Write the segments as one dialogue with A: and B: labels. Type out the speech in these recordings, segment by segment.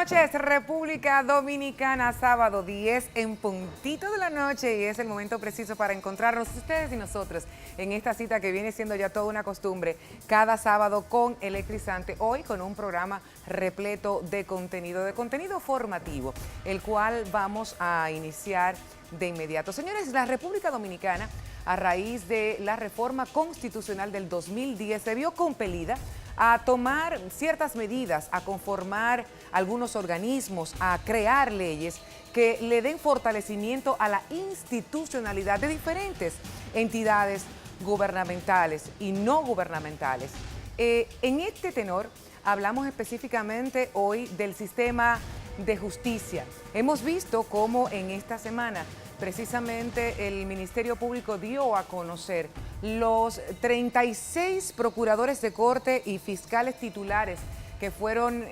A: noches, República Dominicana, sábado 10 en puntito de la noche y es el momento preciso para encontrarnos ustedes y nosotros en esta cita que viene siendo ya toda una costumbre cada sábado con Electrizante, hoy con un programa repleto de contenido formativo, el cual vamos a iniciar de inmediato. Señores, la República Dominicana, a raíz de la reforma constitucional del 2010, se vio compelida a tomar ciertas medidas, a conformar algunos organismos, a crear leyes que le den fortalecimiento a la institucionalidad de diferentes entidades gubernamentales y no gubernamentales. En este tenor, hablamos específicamente hoy del sistema de justicia. Hemos visto cómo en esta semana precisamente el Ministerio Público dio a conocer los 36 procuradores de corte y fiscales titulares que fueron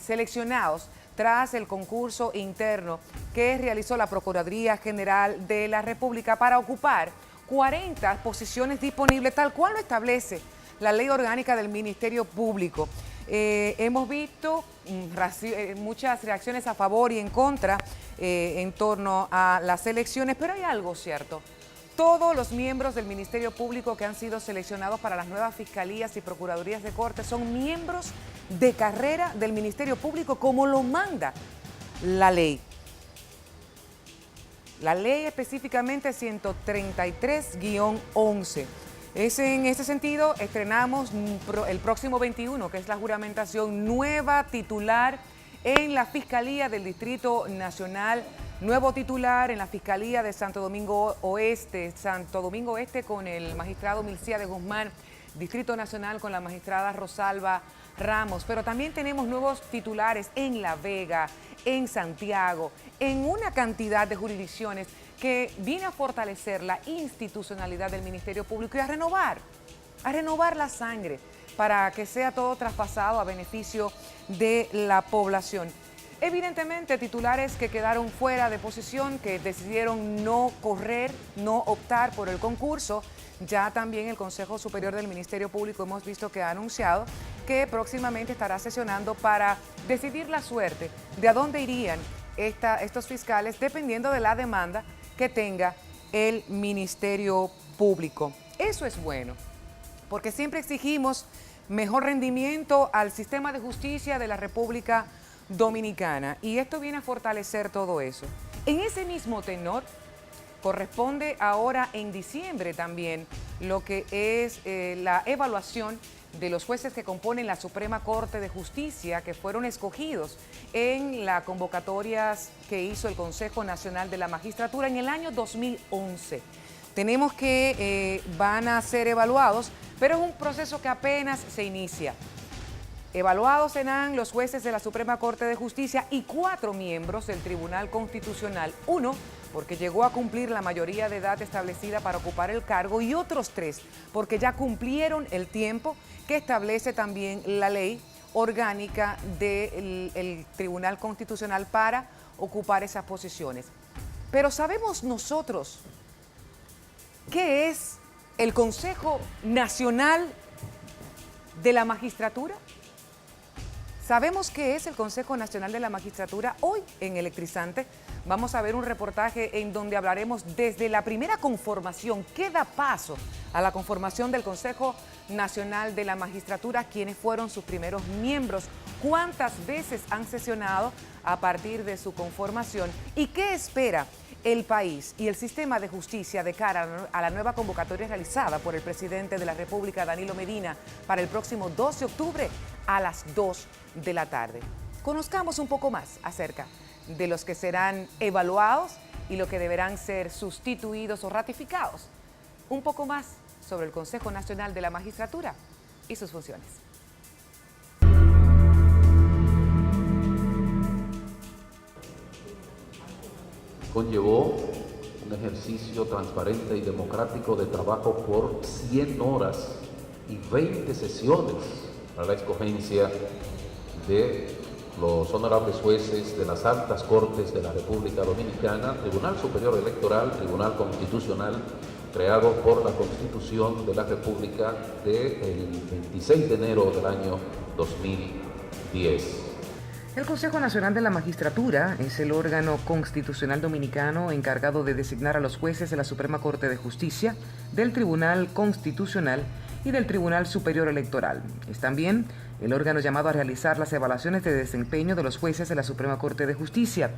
A: seleccionados tras el concurso interno que realizó la Procuraduría General de la República para ocupar 40 posiciones disponibles, tal cual lo establece la Ley Orgánica del Ministerio Público. Hemos visto muchas reacciones a favor y en contra en torno a las elecciones, pero hay algo cierto. Todos los miembros del Ministerio Público que han sido seleccionados para las nuevas fiscalías y procuradurías de corte son miembros de carrera del Ministerio Público como lo manda la ley. La ley específicamente 133-11. En ese sentido, estrenamos el próximo 21, que es la juramentación nueva titular en la Fiscalía del Distrito Nacional, nuevo titular en la Fiscalía de Santo Domingo Oeste con el magistrado Milciades Guzmán, Distrito Nacional con la magistrada Rosalba Ramos, pero también tenemos nuevos titulares en La Vega, en Santiago, en una cantidad de jurisdicciones que viene a fortalecer la institucionalidad del Ministerio Público y a renovar la sangre para que sea todo traspasado a beneficio de la población. Evidentemente, titulares que quedaron fuera de posición, que decidieron no correr, no optar por el concurso. Ya también el Consejo Superior del Ministerio Público hemos visto que ha anunciado que próximamente estará sesionando para decidir la suerte de a dónde irían estos fiscales dependiendo de la demanda que tenga el Ministerio Público. Eso es bueno, porque siempre exigimos mejor rendimiento al sistema de justicia de la República Dominicana y esto viene a fortalecer todo eso. En ese mismo tenor, corresponde ahora en diciembre también lo que es la evaluación de los jueces que componen la Suprema Corte de Justicia que fueron escogidos en las convocatorias que hizo el Consejo Nacional de la Magistratura en el año 2011. Tenemos que van a ser evaluados, pero es un proceso que apenas se inicia. Evaluados serán los jueces de la Suprema Corte de Justicia y 4 miembros del Tribunal Constitucional. 1 porque llegó a cumplir la mayoría de edad establecida para ocupar el cargo y otros 3 porque ya cumplieron el tiempo que establece también la ley orgánica del Tribunal Constitucional para ocupar esas posiciones. Pero ¿sabemos nosotros qué es el Consejo Nacional de la Magistratura? ¿Sabemos qué es el Consejo Nacional de la Magistratura? Hoy en Electrizante vamos a ver un reportaje en donde hablaremos desde la primera conformación, qué da paso a la conformación del Consejo Nacional de la Magistratura, quiénes fueron sus primeros miembros, cuántas veces han sesionado a partir de su conformación y qué espera el país y el sistema de justicia de cara a la nueva convocatoria realizada por el presidente de la República, Danilo Medina, para el próximo 12 de octubre a las 2 de la tarde. Conozcamos un poco más acerca de los que serán evaluados y lo que deberán ser sustituidos o ratificados. Un poco más sobre el Consejo Nacional de la Magistratura y sus funciones.
B: Conllevó un ejercicio transparente y democrático de trabajo por 100 horas y 20 sesiones para la escogencia de los honorables jueces de las altas cortes de la República Dominicana, Tribunal Superior Electoral, Tribunal Constitucional, creado por la Constitución de la República del 26 de enero del año 2010.
A: El Consejo Nacional de la Magistratura es el órgano constitucional dominicano encargado de designar a los jueces de la Suprema Corte de Justicia, del Tribunal Constitucional y del Tribunal Superior Electoral. Es también el órgano llamado a realizar las evaluaciones de desempeño de los jueces de la Suprema Corte de Justicia.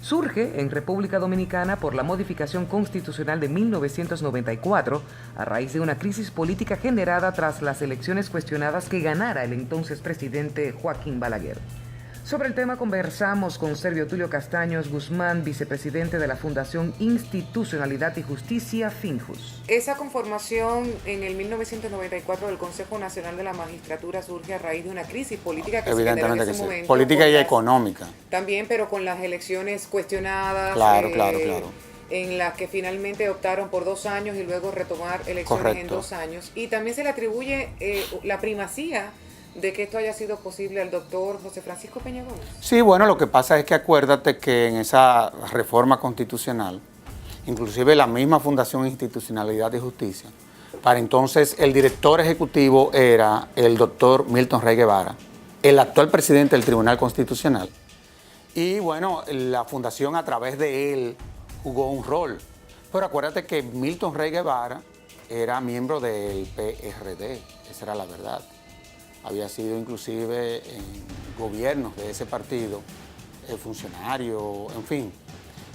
A: Surge en República Dominicana por la modificación constitucional de 1994 a raíz de una crisis política generada tras las elecciones cuestionadas que ganara el entonces presidente Joaquín Balaguer. Sobre el tema conversamos con Servio Tulio Castaños Guzmán, vicepresidente de la Fundación Institucionalidad y Justicia, FINJUS. Esa conformación en el 1994 del Consejo Nacional de la Magistratura surge a raíz de una crisis política que se generó en ese momento.
C: Política y económica.
A: También, pero con las elecciones cuestionadas.
C: Claro.
A: En las que finalmente optaron por 2 años y luego retomar elecciones en 2 años. Y también se le atribuye la primacía de que esto haya sido posible al doctor José Francisco Peña Gómez.
C: Sí, bueno, lo que pasa es que acuérdate que en esa reforma constitucional, inclusive la misma Fundación Institucionalidad y Justicia, para entonces el director ejecutivo era el doctor Milton Rey Guevara, el actual presidente del Tribunal Constitucional. Y bueno, la fundación a través de él jugó un rol. Pero acuérdate que Milton Rey Guevara era miembro del PRD, esa era la verdad. Había sido inclusive en gobiernos de ese partido, funcionario, en fin.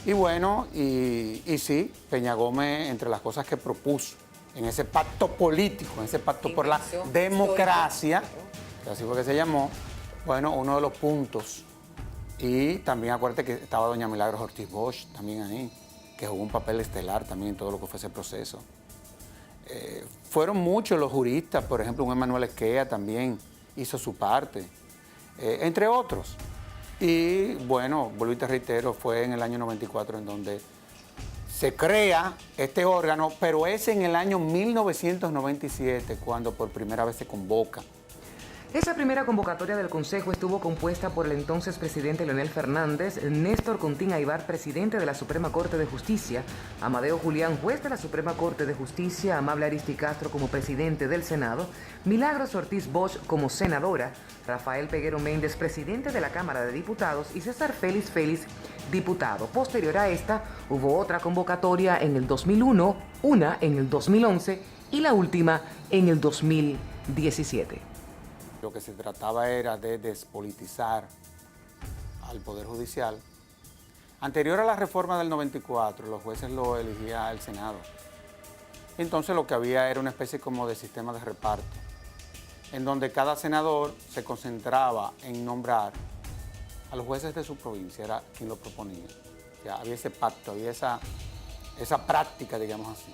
C: Y bueno, y sí, Peña Gómez, entre las cosas que propuso en ese pacto político, en ese pacto por la democracia, que así fue que se llamó, bueno, uno de los puntos. Y también acuérdate que estaba doña Milagros Ortiz Bosch también ahí, que jugó un papel estelar también en todo lo que fue ese proceso. Fueron muchos los juristas, por ejemplo, un Emanuel Esquea también hizo su parte, entre otros. Y bueno, vuelvo y te reitero, fue en el año 94 en donde se crea este órgano, pero es en el año 1997 cuando por primera vez se convoca.
A: Esa primera convocatoria del Consejo estuvo compuesta por el entonces presidente Leonel Fernández, Néstor Contín Aybar, presidente de la Suprema Corte de Justicia, Amadeo Julián, juez de la Suprema Corte de Justicia, Amable Aristi Castro como presidente del Senado, Milagros Ortiz Bosch como senadora, Rafael Peguero Méndez, presidente de la Cámara de Diputados, y César Félix diputado. Posterior a esta, hubo otra convocatoria en el 2001, una en el 2011 y la última en el 2017.
C: Lo que se trataba era de despolitizar al Poder Judicial. Anterior a la reforma del 94, los jueces lo elegía el Senado. Entonces lo que había era una especie como de sistema de reparto, en donde cada senador se concentraba en nombrar a los jueces de su provincia, era quien lo proponía. Ya había ese pacto, había esa práctica, digamos así.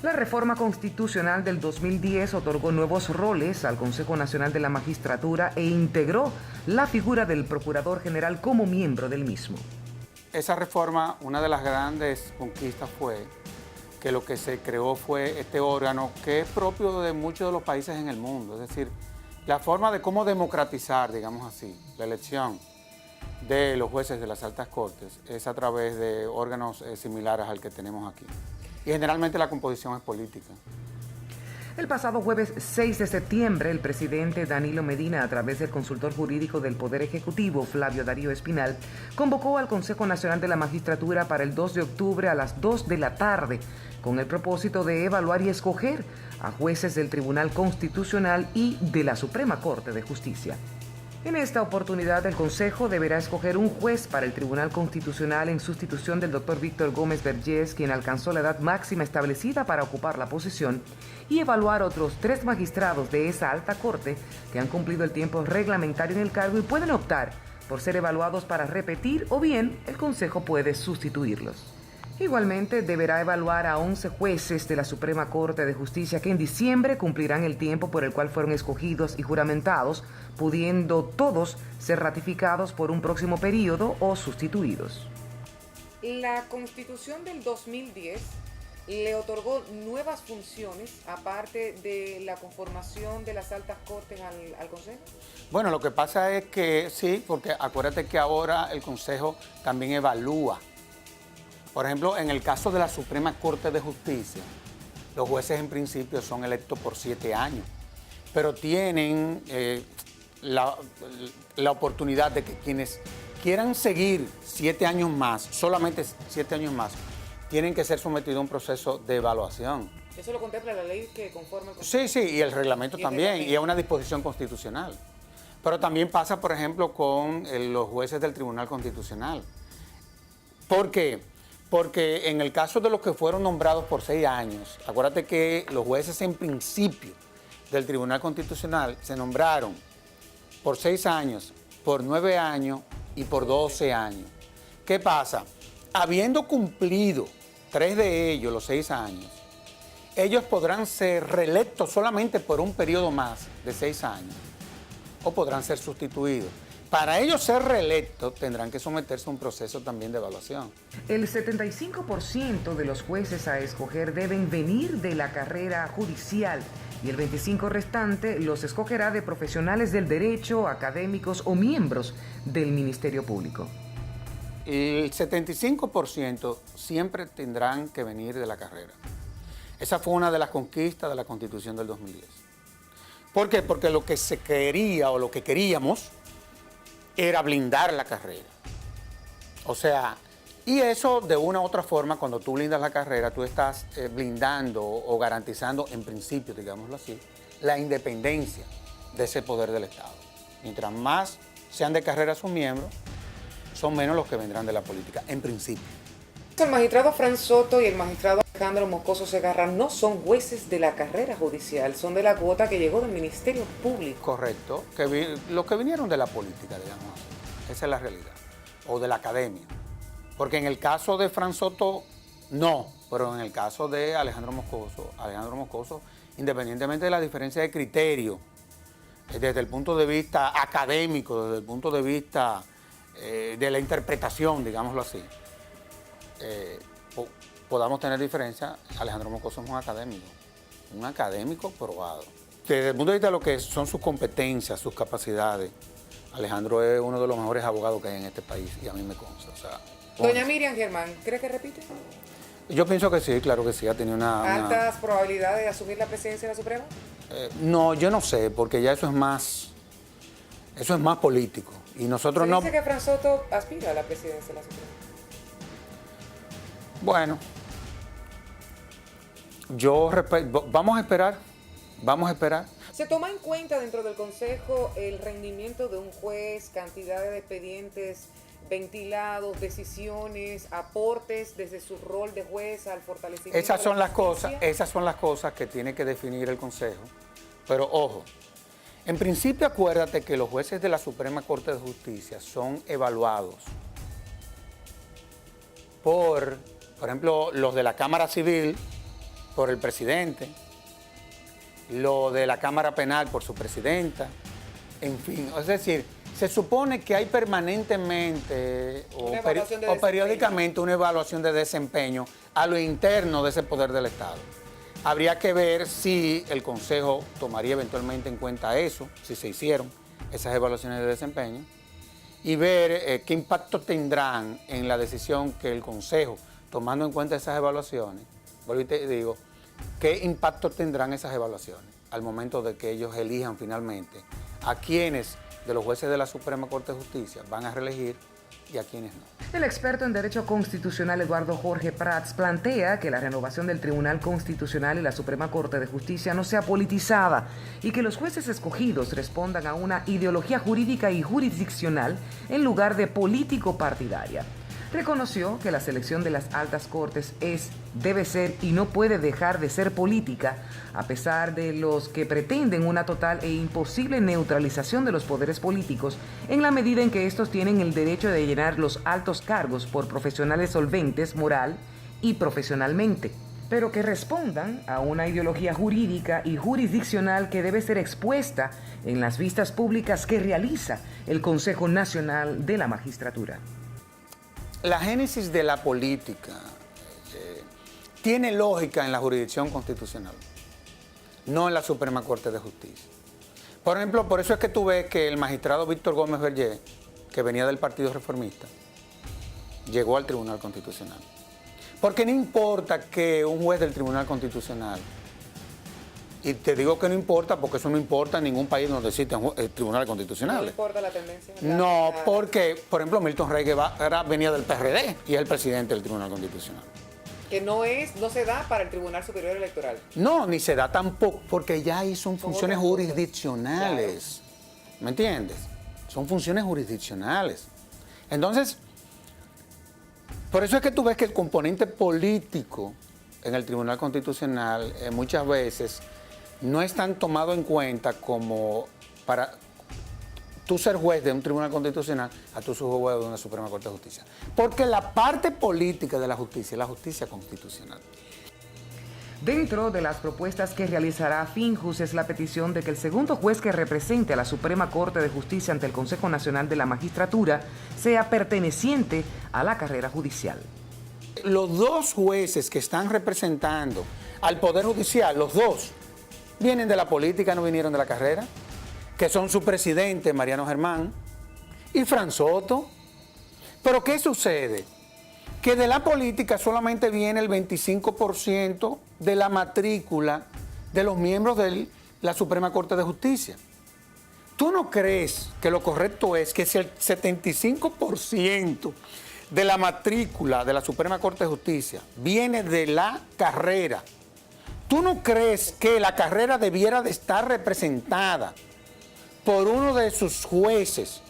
A: La reforma constitucional del 2010 otorgó nuevos roles al Consejo Nacional de la Magistratura e integró la figura del Procurador General como miembro del mismo.
C: Esa reforma, una de las grandes conquistas fue que lo que se creó fue este órgano que es propio de muchos de los países en el mundo. Es decir, la forma de cómo democratizar, digamos así, la elección de los jueces de las altas cortes es a través de órganos similares al que tenemos aquí. Y generalmente la composición es política.
A: El pasado jueves 6 de septiembre, el presidente Danilo Medina, a través del consultor jurídico del Poder Ejecutivo, Flavio Darío Espinal, convocó al Consejo Nacional de la Magistratura para el 2 de octubre a las 2 de la tarde, con el propósito de evaluar y escoger a jueces del Tribunal Constitucional y de la Suprema Corte de Justicia. En esta oportunidad, el Consejo deberá escoger un juez para el Tribunal Constitucional en sustitución del doctor Víctor Gómez Vergés, quien alcanzó la edad máxima establecida para ocupar la posición, y evaluar otros 3 magistrados de esa alta corte que han cumplido el tiempo reglamentario en el cargo y pueden optar por ser evaluados para repetir o bien el Consejo puede sustituirlos. Igualmente, deberá evaluar a 11 jueces de la Suprema Corte de Justicia que en diciembre cumplirán el tiempo por el cual fueron escogidos y juramentados, pudiendo todos ser ratificados por un próximo periodo o sustituidos. La Constitución del 2010 le otorgó nuevas funciones, aparte de la conformación de las altas cortes al Consejo.
C: Bueno, lo que pasa es que sí, porque acuérdate que ahora el Consejo también evalúa. Por ejemplo, en el caso de la Suprema Corte de Justicia, los jueces en principio son electos por 7 años, pero tienen la oportunidad de que quienes quieran seguir 7 años más, solamente 7 años más, tienen que ser sometidos a un proceso de evaluación.
A: Eso lo contempla la ley que conforma el
C: Sí, sí, y el reglamento también, y es una disposición constitucional. Pero también pasa, por ejemplo, con los jueces del Tribunal Constitucional. ¿Por qué? Porque en el caso de los que fueron nombrados por 6 años, acuérdate que los jueces en principio del Tribunal Constitucional se nombraron por 6 años, por 9 años y por 12 años. ¿Qué pasa? Habiendo cumplido 3 de ellos, los 6 años, ellos podrán ser reelectos solamente por un periodo más de 6 años o podrán ser sustituidos. Para ellos ser reelectos tendrán que someterse a un proceso también de evaluación.
A: El 75% de los jueces a escoger deben venir de la carrera judicial y el 25% restante los escogerá de profesionales del derecho, académicos o miembros del Ministerio Público.
C: El 75% siempre tendrán que venir de la carrera. Esa fue una de las conquistas de la Constitución del 2010. ¿Por qué? Porque lo que se quería o lo que queríamos era blindar la carrera. O sea, y eso de una u otra forma, cuando tú blindas la carrera, tú estás blindando o garantizando, en principio, digámoslo así, la independencia de ese poder del Estado. Mientras más sean de carrera sus miembros, son menos los que vendrán de la política, en principio.
A: El magistrado Fran Soto y el magistrado Alejandro Moscoso Segarra no son jueces de la carrera judicial, son de la cuota que llegó del Ministerio Público.
C: Correcto, los que vinieron de la política, digamos así. Esa es la realidad. O de la academia. Porque en el caso de Fran Soto, no, pero en el caso de Alejandro Moscoso, independientemente de la diferencia de criterio, desde el punto de vista académico, desde el punto de vista de la interpretación, digámoslo así, podamos tener diferencia, Alejandro Moscoso es un académico probado. Desde el punto de vista de lo que son sus competencias, sus capacidades, Alejandro es uno de los mejores abogados que hay en este país y a mí me consta. O sea,
A: Doña Miriam Germán, ¿cree que repite?
C: Yo pienso que sí, claro que sí, ha tenido
A: ¿Altas probabilidades de asumir la presidencia de la Suprema?
C: No, yo no sé, porque ya eso es más político. Y nosotros no...
A: Se dice que Fran Soto aspira a la presidencia de la Suprema.
C: Bueno, vamos a esperar.
A: ¿Se toma en cuenta dentro del Consejo el rendimiento de un juez, cantidad de expedientes ventilados, decisiones, aportes desde su rol de juez al fortalecimiento?
C: Esas son las cosas que tiene que definir el Consejo. Pero ojo, en principio acuérdate que los jueces de la Suprema Corte de Justicia son evaluados por ejemplo, los de la Cámara Civil por el presidente, los de la Cámara Penal por su presidenta, en fin, es decir, se supone que hay permanentemente o periódicamente una evaluación de desempeño a lo interno de ese poder del Estado. Habría que ver si el Consejo tomaría eventualmente en cuenta eso, si se hicieron esas evaluaciones de desempeño, y ver qué impacto tendrán en la decisión que el Consejo, tomando en cuenta esas evaluaciones, vuelvo y te digo, qué impacto tendrán esas evaluaciones al momento de que ellos elijan finalmente a quienes de los jueces de la Suprema Corte de Justicia van a reelegir y a quienes no.
A: El experto en Derecho Constitucional Eduardo Jorge Prats plantea que la renovación del Tribunal Constitucional y la Suprema Corte de Justicia no sea politizada y que los jueces escogidos respondan a una ideología jurídica y jurisdiccional en lugar de político-partidaria. Reconoció que la selección de las altas cortes debe ser y no puede dejar de ser política, a pesar de los que pretenden una total e imposible neutralización de los poderes políticos, en la medida en que estos tienen el derecho de llenar los altos cargos por profesionales solventes moral y profesionalmente, pero que respondan a una ideología jurídica y jurisdiccional que debe ser expuesta en las vistas públicas que realiza el Consejo Nacional de la Magistratura.
C: La génesis de la política tiene lógica en la jurisdicción constitucional, no en la Suprema Corte de Justicia. Por ejemplo, por eso es que tú ves que el magistrado Víctor Gómez Vergé, que venía del Partido Reformista, llegó al Tribunal Constitucional. Porque no importa que un juez del Tribunal Constitucional Y te digo que no importa porque eso no importa en ningún país donde existen tribunales constitucionales.
A: No importa la tendencia.
C: No, porque, por ejemplo, Milton Rey Guevara venía del PRD y es el presidente del Tribunal Constitucional.
A: Que no se da para el Tribunal Superior Electoral.
C: No, ni se da tampoco, porque ya ahí son funciones jurisdiccionales. Claro. ¿Me entiendes? Son funciones jurisdiccionales. Entonces, por eso es que tú ves que el componente político en el Tribunal Constitucional muchas veces no es tan tomado en cuenta como para tú ser juez de un Tribunal Constitucional a tú ser juez de una Suprema Corte de Justicia. Porque la parte política de la justicia es la justicia constitucional.
A: Dentro de las propuestas que realizará Finjus es la petición de que el segundo juez que represente a la Suprema Corte de Justicia ante el Consejo Nacional de la Magistratura sea perteneciente a la carrera judicial.
C: Los dos jueces que están representando al Poder Judicial, los dos, vienen de la política, no vinieron de la carrera, que son su presidente, Mariano Germán, y Fran Soto. Pero ¿qué sucede? Que de la política solamente viene el 25% de la matrícula de los miembros de la Suprema Corte de Justicia. ¿Tú no crees que lo correcto es que si el 75% de la matrícula de la Suprema Corte de Justicia viene de la carrera, tú no crees que la carrera debiera de estar representada por uno de sus jueces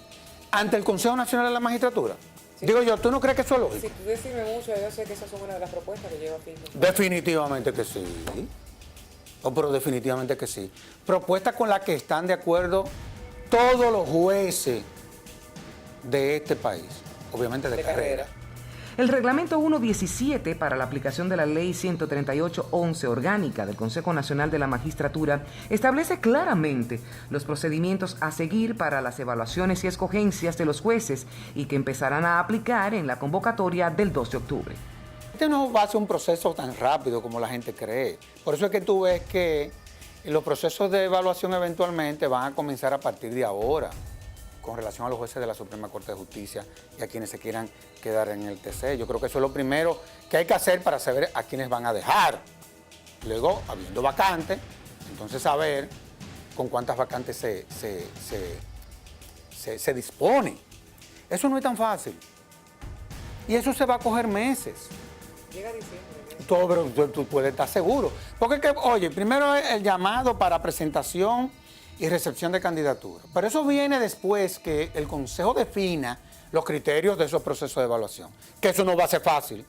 C: ante el Consejo Nacional de la Magistratura? Sí. Digo yo, ¿tú no crees que eso es lógico?
A: Si tú decime mucho, yo sé que esas son una de las propuestas que lleva Finjus.
C: Definitivamente que sí. Pero definitivamente que sí. Propuesta con la que están de acuerdo todos los jueces de este país, obviamente de carrera.
A: El reglamento 1.17 para la aplicación de la ley 138.11 orgánica del Consejo Nacional de la Magistratura establece claramente los procedimientos a seguir para las evaluaciones y escogencias de los jueces y que empezarán a aplicar en la convocatoria del 2 de octubre.
C: Este no va a ser un proceso tan rápido como la gente cree. Por eso es que tú ves que los procesos de evaluación eventualmente van a comenzar a partir de ahora, con relación a los jueces de la Suprema Corte de Justicia y a quienes se quieran quedar en el TC. Yo creo que eso es lo primero que hay que hacer para saber a quiénes van a dejar. Luego, habiendo vacantes, entonces saber con cuántas vacantes se dispone. Eso no es tan fácil. Y eso se va a coger meses.
A: Llega diciembre.
C: Todo, pero tú puedes estar seguro. Porque, oye, primero es el llamado para presentación y recepción de candidaturas. Pero eso viene después que el Consejo defina los criterios de esos procesos de evaluación. Que eso no va a ser fácil.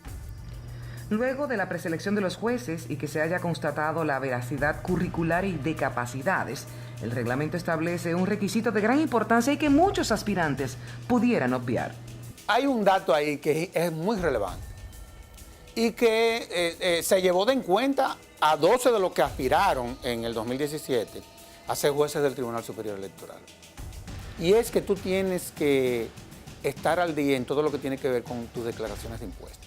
A: Luego de la preselección de los jueces y que se haya constatado la veracidad curricular y de capacidades, el reglamento establece un requisito de gran importancia y que muchos aspirantes pudieran obviar.
C: Hay un dato ahí que es muy relevante y que se llevó en cuenta a 12 de los que aspiraron en el 2017 a ser jueces del Tribunal Superior Electoral. Y es que tú tienes que estar al día en todo lo que tiene que ver con tus declaraciones de impuestos.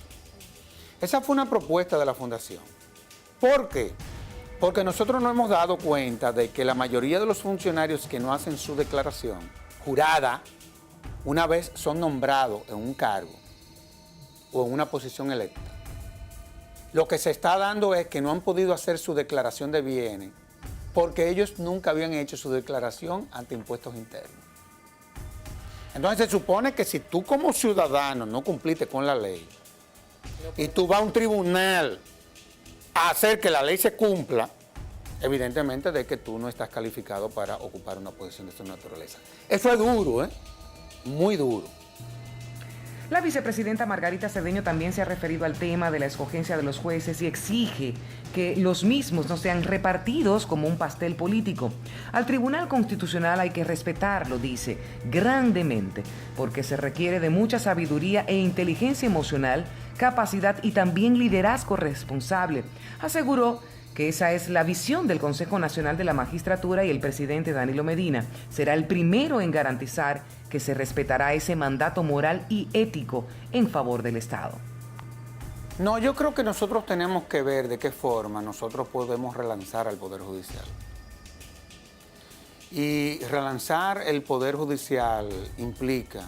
C: Esa fue una propuesta de la Fundación. ¿Por qué? Porque nosotros nos hemos dado cuenta de que la mayoría de los funcionarios que no hacen su declaración jurada, una vez son nombrados en un cargo o en una posición electa, lo que se está dando es que no han podido hacer su declaración de bienes porque ellos nunca habían hecho su declaración ante impuestos internos. Entonces se supone que si tú como ciudadano no cumpliste con la ley y tú vas a un tribunal a hacer que la ley se cumpla, evidentemente de que tú no estás calificado para ocupar una posición de esta naturaleza. Eso es duro, muy duro.
A: La vicepresidenta Margarita Cedeño también se ha referido al tema de la escogencia de los jueces y exige que los mismos no sean repartidos como un pastel político. Al Tribunal Constitucional hay que respetarlo, dice, grandemente, porque se requiere de mucha sabiduría e inteligencia emocional, capacidad y también liderazgo responsable. Aseguró que esa es la visión del Consejo Nacional de la Magistratura y el presidente Danilo Medina será el primero en garantizar que se respetará ese mandato moral y ético en favor del Estado.
C: No, yo creo que nosotros tenemos que ver de qué forma nosotros podemos relanzar al Poder Judicial. Y relanzar el Poder Judicial implica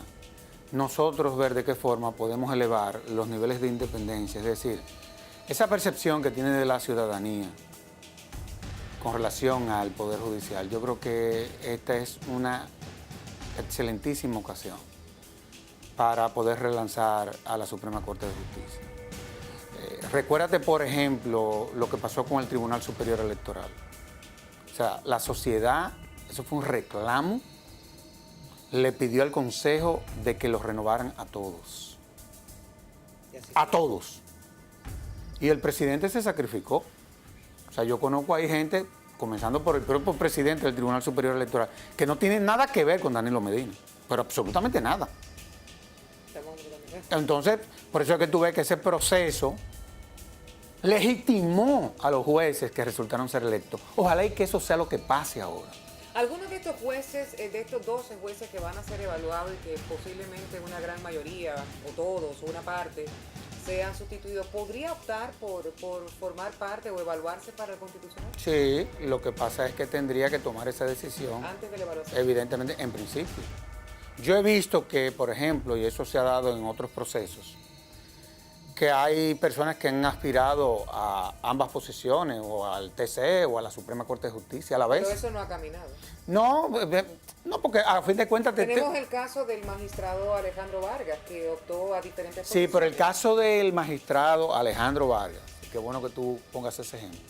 C: nosotros ver de qué forma podemos elevar los niveles de independencia, es decir, esa percepción que tiene de la ciudadanía con relación al Poder Judicial. Yo creo que esta es una excelentísima ocasión para poder relanzar a la Suprema Corte de Justicia. Recuérdate, por ejemplo, lo que pasó con el Tribunal Superior Electoral. O sea, la sociedad, eso fue un reclamo, le pidió al Consejo de que los renovaran a todos. A todos. Y el presidente se sacrificó. O sea, yo conozco ahí gente, comenzando por el propio presidente del Tribunal Superior Electoral, que no tiene nada que ver con Danilo Medina, pero absolutamente nada. Entonces, por eso es que tú ves que ese proceso legitimó a los jueces que resultaron ser electos. Ojalá y que eso sea lo que pase ahora.
A: Algunos de estos jueces, de estos 12 jueces que van a ser evaluados y que posiblemente una gran mayoría, o todos, o una parte, sean sustituidos, ¿podría optar por formar parte o evaluarse para el Constitucional?
C: Sí, lo que pasa es que tendría que tomar esa decisión.
A: Antes de la evaluación.
C: Evidentemente, en principio. Yo he visto que, por ejemplo, y eso se ha dado en otros procesos, que hay personas que han aspirado a ambas posiciones, o al TCE o a la Suprema Corte de Justicia a la vez.
A: Pero eso no ha caminado.
C: No, porque a fin de cuentas...
A: Tenemos el caso del magistrado Alejandro Vargas, que optó a diferentes posiciones.
C: Sí, pero el caso del magistrado Alejandro Vargas, qué bueno que tú pongas ese ejemplo,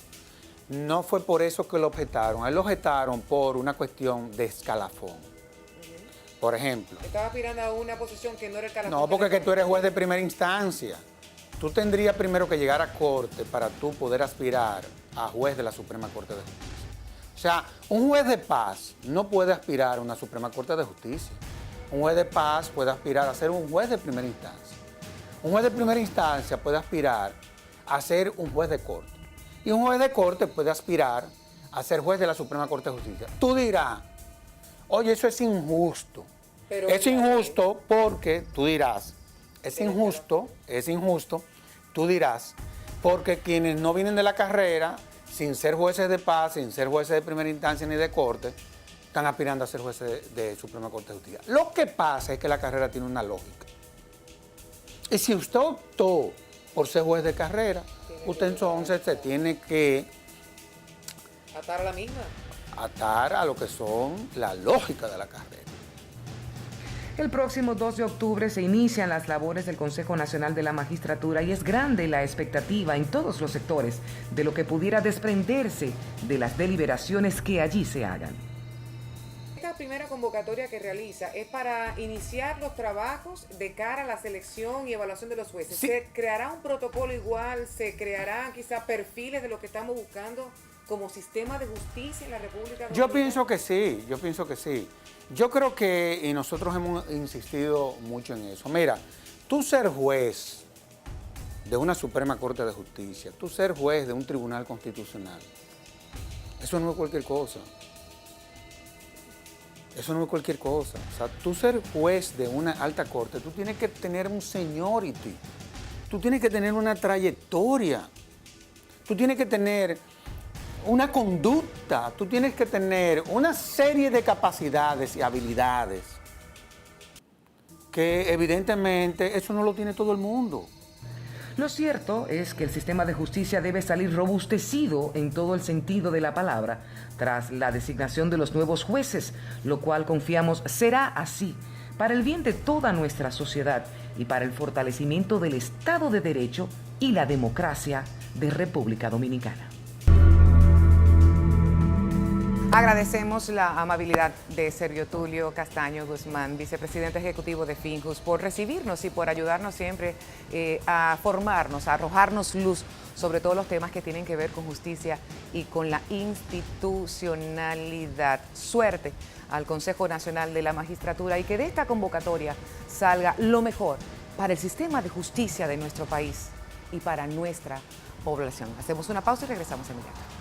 C: no fue por eso que lo objetaron. A él lo objetaron por una cuestión de escalafón. Por ejemplo...
A: Estaba aspirando a una posición que no era el escalafón.
C: No, porque que tú eres juez de primera instancia. Tú tendrías primero que llegar a corte para tú poder aspirar a juez de la Suprema Corte de Justicia. O sea, un juez de paz no puede aspirar a una Suprema Corte de Justicia. Un juez de paz puede aspirar a ser un juez de primera instancia. Un juez de primera instancia puede aspirar a ser un juez de corte. Y un juez de corte puede aspirar a ser juez de la Suprema Corte de Justicia. Tú dirás, oye, eso es injusto.
A: Pero
C: es injusto porque, tú dirás, es injusto, tú dirás, porque quienes no vienen de la carrera, sin ser jueces de paz, sin ser jueces de primera instancia ni de corte, están aspirando a ser jueces de Suprema Corte de Justicia. Lo que pasa es que la carrera tiene una lógica. Y si usted optó por ser juez de carrera, usted entonces se tiene que
A: atar a la misma.
C: Atar a lo que son la lógica de la carrera.
A: El próximo 2 de octubre se inician las labores del Consejo Nacional de la Magistratura y es grande la expectativa en todos los sectores de lo que pudiera desprenderse de las deliberaciones que allí se hagan. Esta primera convocatoria que realiza es para iniciar los trabajos de cara a la selección y evaluación de los jueces. Sí. ¿Se creará un protocolo igual? ¿Se crearán quizá perfiles de lo que estamos buscando como sistema de justicia en la República Dominicana?
C: Yo pienso que sí. Yo creo que, y nosotros hemos insistido mucho en eso. Mira, tú ser juez de una Suprema Corte de Justicia, tú ser juez de un tribunal constitucional, eso no es cualquier cosa. Eso no es cualquier cosa. O sea, tú ser juez de una alta corte, tú tienes que tener un seniority, tú tienes que tener una trayectoria, tú tienes que tener una conducta, tú tienes que tener una serie de capacidades y habilidades que evidentemente eso no lo tiene todo el mundo.
A: Lo cierto es que el sistema de justicia debe salir robustecido en todo el sentido de la palabra tras la designación de los nuevos jueces, lo cual confiamos será así para el bien de toda nuestra sociedad y para el fortalecimiento del Estado de Derecho y la democracia de República Dominicana. Agradecemos la amabilidad de Sergio Tulio Castaño Guzmán, vicepresidente ejecutivo de Finjus, por recibirnos y por ayudarnos siempre a formarnos, a arrojarnos luz sobre todos los temas que tienen que ver con justicia y con la institucionalidad. Suerte al Consejo Nacional de la Magistratura y que de esta convocatoria salga lo mejor para el sistema de justicia de nuestro país y para nuestra población. Hacemos una pausa y regresamos inmediatamente.